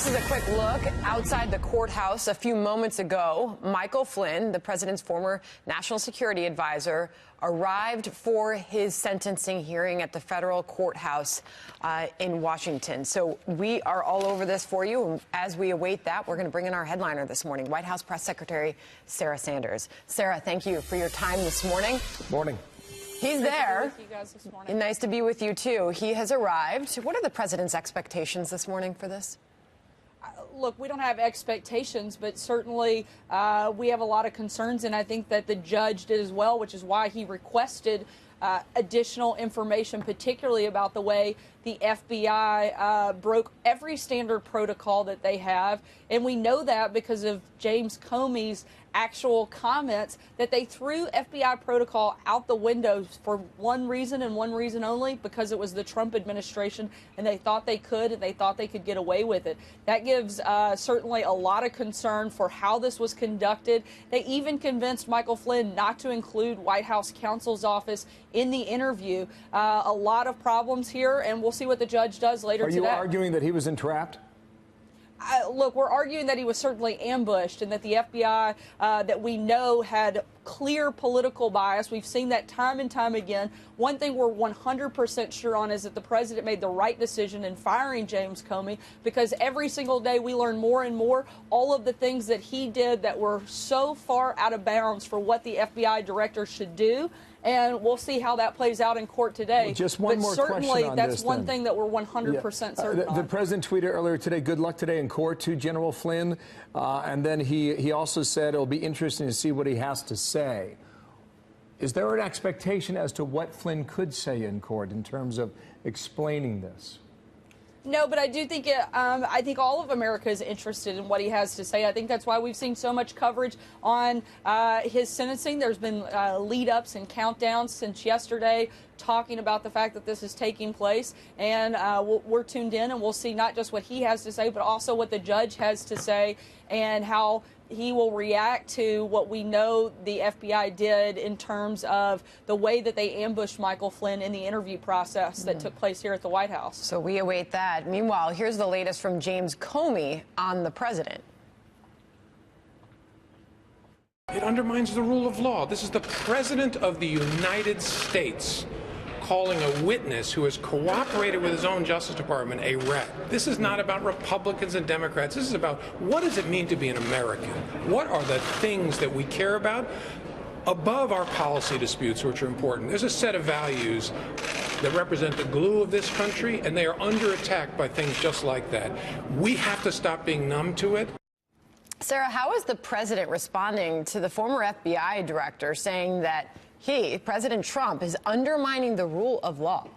This is a quick look outside the courthouse. A few moments ago, Michael Flynn, the president's former national security advisor, arrived for his sentencing hearing at the federal courthouse in Washington. So we are all over this for you. As we await that, we're going to bring in our headliner this morning, White House Press Secretary Sarah Sanders. Sarah, thank you for your time this morning. Morning. He's there. Nice to be with you guys this morning. Nice to be with you, too. He has arrived. What are the president's expectations this morning for this? Look, we don't have expectations, but certainly we have a lot of concerns, and I think that the judge did as well, which is why he requested additional information, particularly about the way the FBI broke every standard protocol that they have. And we know that because of James Comey's actual comments that they threw FBI protocol out the window for one reason and one reason only, because it was the Trump administration and they thought they could get away with it. That gives certainly a lot of concern for how this was conducted. They even convinced Michael Flynn not to include White House counsel's office in the interview. A lot of problems here, and we'll see what the judge does later today. Are you arguing that he was entrapped? Look, we're arguing that he was certainly ambushed and that the FBI that we know had clear political bias. We've seen that time and time again. One thing we're 100% sure on is that the president made the right decision in firing James Comey, because every single day we learn more and more all of the things that he did that were so far out of bounds for what the FBI director should do. And we'll see how that plays out in court today. Well, just one more question on this. But certainly that's one thing that we're 100% certain on. The president tweeted earlier today, good luck today in court to General Flynn. And then he also said it'll be interesting to see what he has to say. Is there an expectation as to what Flynn could say in court in terms of explaining this? No, but I do think I think all of America is interested in what he has to say. I think that's why we've seen so much coverage on his sentencing. There's been lead-ups and countdowns since yesterday talking about the fact that this is taking place. And we're tuned in, and we'll see not just what he has to say, but also what the judge has to say and how he will react to what we know the FBI did in terms of the way that they ambushed Michael Flynn in the interview process that took place here at the White House. So we await that. Meanwhile, here's the latest from James Comey on the president. It undermines the rule of law. This is the President of the United States calling a witness who has cooperated with his own Justice Department a rat. This is not about Republicans and Democrats. This is about what does it mean to be an American? What are the things that we care about above our policy disputes, which are important? There's a set of values that represent the glue of this country, and they are under attack by things just like that. We have to stop being numb to it. Sarah, how is the president responding to the former FBI director saying that President Trump, is undermining the rule of law?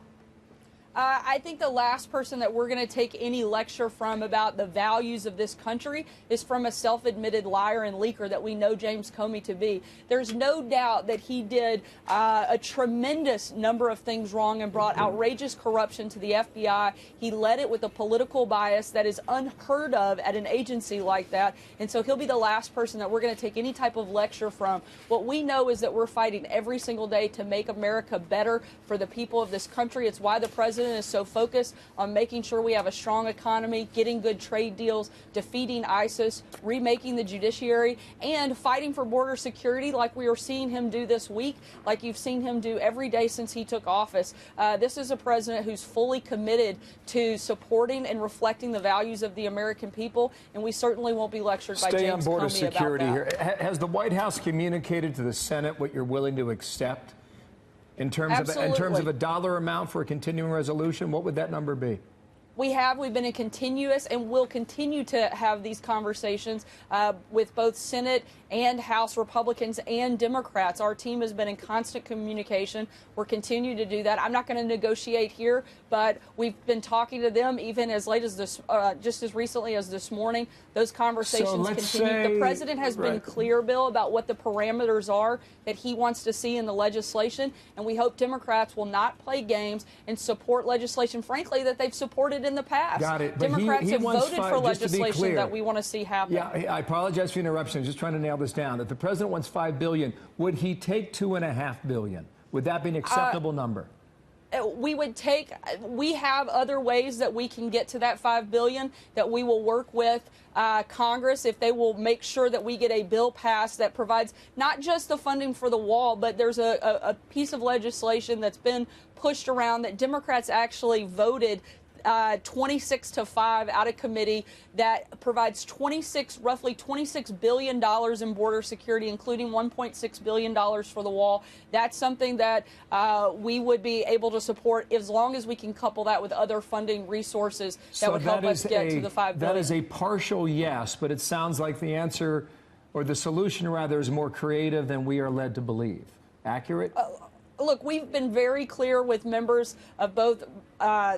I think the last person that we're going to take any lecture from about the values of this country is from a self-admitted liar and leaker that we know James Comey to be. There's no doubt that he did a tremendous number of things wrong and brought outrageous corruption to the FBI. He led it with a political bias that is unheard of at an agency like that. And so he'll be the last person that we're going to take any type of lecture from. What we know is that we're fighting every single day to make America better for the people of this country. It's why the president is so focused on making sure we have a strong economy, getting good trade deals, defeating ISIS, remaking the judiciary, and fighting for border security like we are seeing him do this week, like you've seen him do every day since he took office. This is a president who's fully committed to supporting and reflecting the values of the American people, and we certainly won't be lectured by James Comey about that. Stay on border security here. Has the White House communicated to the Senate what you're willing to accept? In terms of a dollar amount for a continuing resolution, what would that number be? We've been in continuous and will continue to have these conversations with both Senate and House Republicans and Democrats. Our team has been in constant communication. We're continuing to do that. I'm not going to negotiate here, but we've been talking to them even as late as this, just as recently as this morning. Those conversations continue. The president has been clear, Bill, about what the parameters are that he wants to see in the legislation, and we hope Democrats will not play games and support legislation, frankly, that they've supported in the past. Got it. But Democrats have voted for legislation that we want to see happen. Yeah, I apologize for the interruption. I'm just trying to nail this down. If the president wants $5 billion, would he take $2.5 billion? Would that be an acceptable number? We have other ways that we can get to that $5 billion that we will work with Congress if they will make sure that we get a bill passed that provides not just the funding for the wall, but there's a piece of legislation that's been pushed around that Democrats actually voted 26-5 out of committee that provides roughly $26 billion in border security, including $1.6 billion for the wall. That's something that we would be able to support as long as we can couple that with other funding resources that would help us get to the $5 billion. That is a partial yes, but it sounds like the answer, or the solution rather, is more creative than we are led to believe. Accurate? Look, we've been very clear with members of both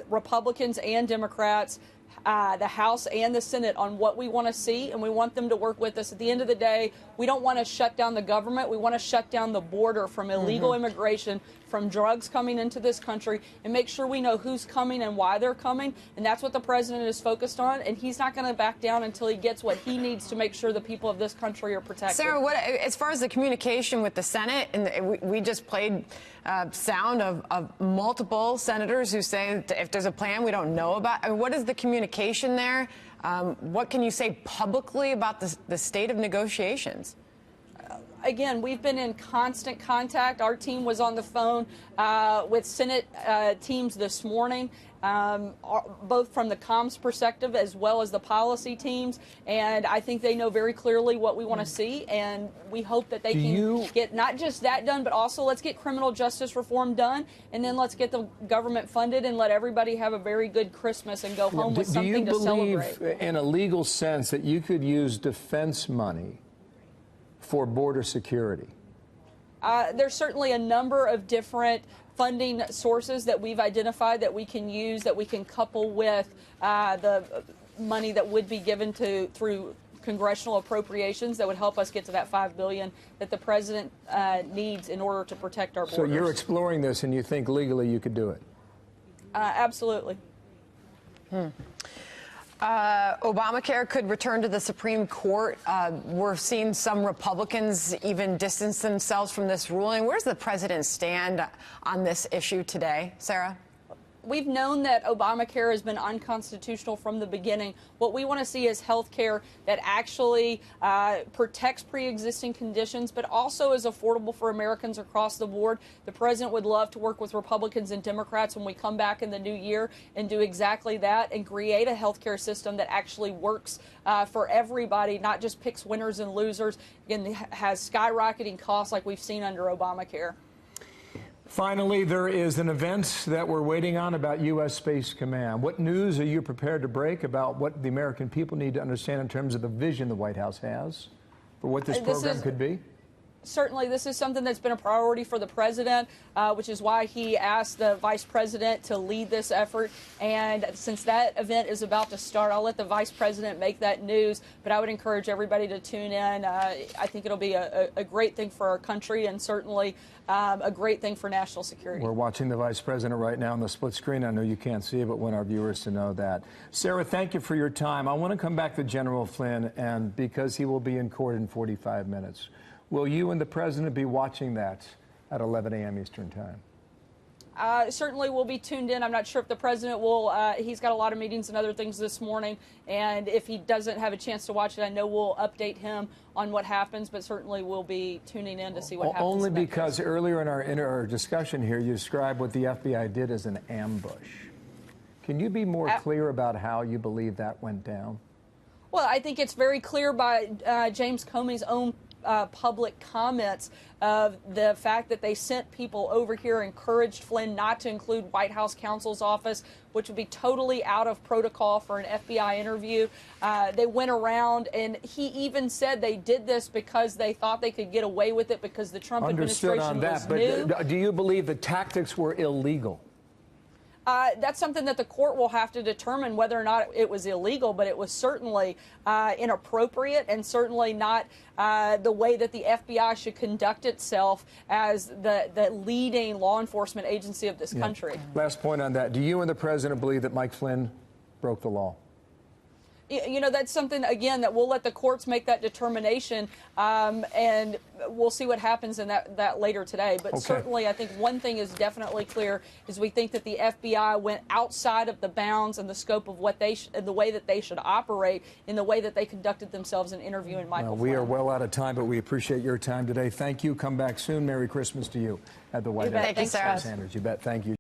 Republicans and Democrats, the House and the Senate, on what we want to see, and we want them to work with us. At the end of the day, we don't want to shut down the government. We want to shut down the border from illegal immigration, from drugs coming into this country, and make sure we know who's coming and why they're coming. And that's what the president is focused on, and he's not going to back down until he gets what he needs to make sure the people of this country are protected. Sarah, as far as the communication with the Senate, and we just played sound of multiple senators who say if there's a plan we don't know about. I mean, what is the communication there? What can you say publicly about the state of negotiations? Again, we've been in constant contact. Our team was on the phone with Senate teams this morning, both from the comms perspective as well as the policy teams. And I think they know very clearly what we want to see. And we hope that they can get not just that done, but also let's get criminal justice reform done. And then let's get the government funded and let everybody have a very good Christmas and go home with something to celebrate. Do you believe, in a legal sense, that you could use defense money for border security? There's certainly a number of different funding sources that we've identified that we can use, that we can couple with the money that would be given through congressional appropriations that would help us get to that $5 billion that the president needs in order to protect our borders. So you're exploring this, and you think legally you could do it? Absolutely. Obamacare could return to the Supreme Court. We're seeing some Republicans even distance themselves from this ruling. Where does the president stand on this issue today, Sarah? We've known that Obamacare has been unconstitutional from the beginning. What we want to see is health care that actually protects pre-existing conditions, but also is affordable for Americans across the board. The president would love to work with Republicans and Democrats when we come back in the new year and do exactly that and create a health care system that actually works for everybody, not just picks winners and losers, and has skyrocketing costs like we've seen under Obamacare. Finally, there is an event that we're waiting on about U.S. Space Command. What news are you prepared to break about what the American people need to understand in terms of the vision the White House has for what this program could be? Certainly, this is something that's been a priority for the president, which is why he asked the vice president to lead this effort. And since that event is about to start, I'll let the vice president make that news. But I would encourage everybody to tune in. I think it'll be a great thing for our country and certainly a great thing for national security. We're watching the vice president right now on the split screen. I know you can't see it, but want our viewers to know that. Sarah, thank you for your time. I want to come back to General Flynn, and because he will be in court in 45 minutes. Will you and the president be watching that at 11 a.m. Eastern Time? Certainly we'll be tuned in. I'm not sure if the president will. He's got a lot of meetings and other things this morning, and if he doesn't have a chance to watch it, I know we'll update him on what happens, but certainly we'll be tuning in to see what happens. Only because earlier in our discussion here, you described what the FBI did as an ambush. Can you be more clear about how you believe that went down? Well, I think it's very clear by James Comey's own public comments of the fact that they sent people over here, encouraged Flynn not to include White House counsel's office, which would be totally out of protocol for an FBI interview. They went around, and he even said they did this because they thought they could get away with it because the Trump administration was new. But do you believe the tactics were illegal? That's something that the court will have to determine whether or not it was illegal, but it was certainly inappropriate and certainly not the way that the FBI should conduct itself as the leading law enforcement agency of this country. Last point on that. Do you and the president believe that Mike Flynn broke the law? You know, that's something, again, that we'll let the courts make that determination, and we'll see what happens in that later today. But certainly, I think one thing is definitely clear is we think that the FBI went outside of the bounds and the scope of what and the way that they should operate in the way that they conducted themselves in interviewing Michael Flynn. We are well out of time, but we appreciate your time today. Thank you. Come back soon. Merry Christmas to you at the White House. Thank you, Sarah Sanders. You bet. Thank you.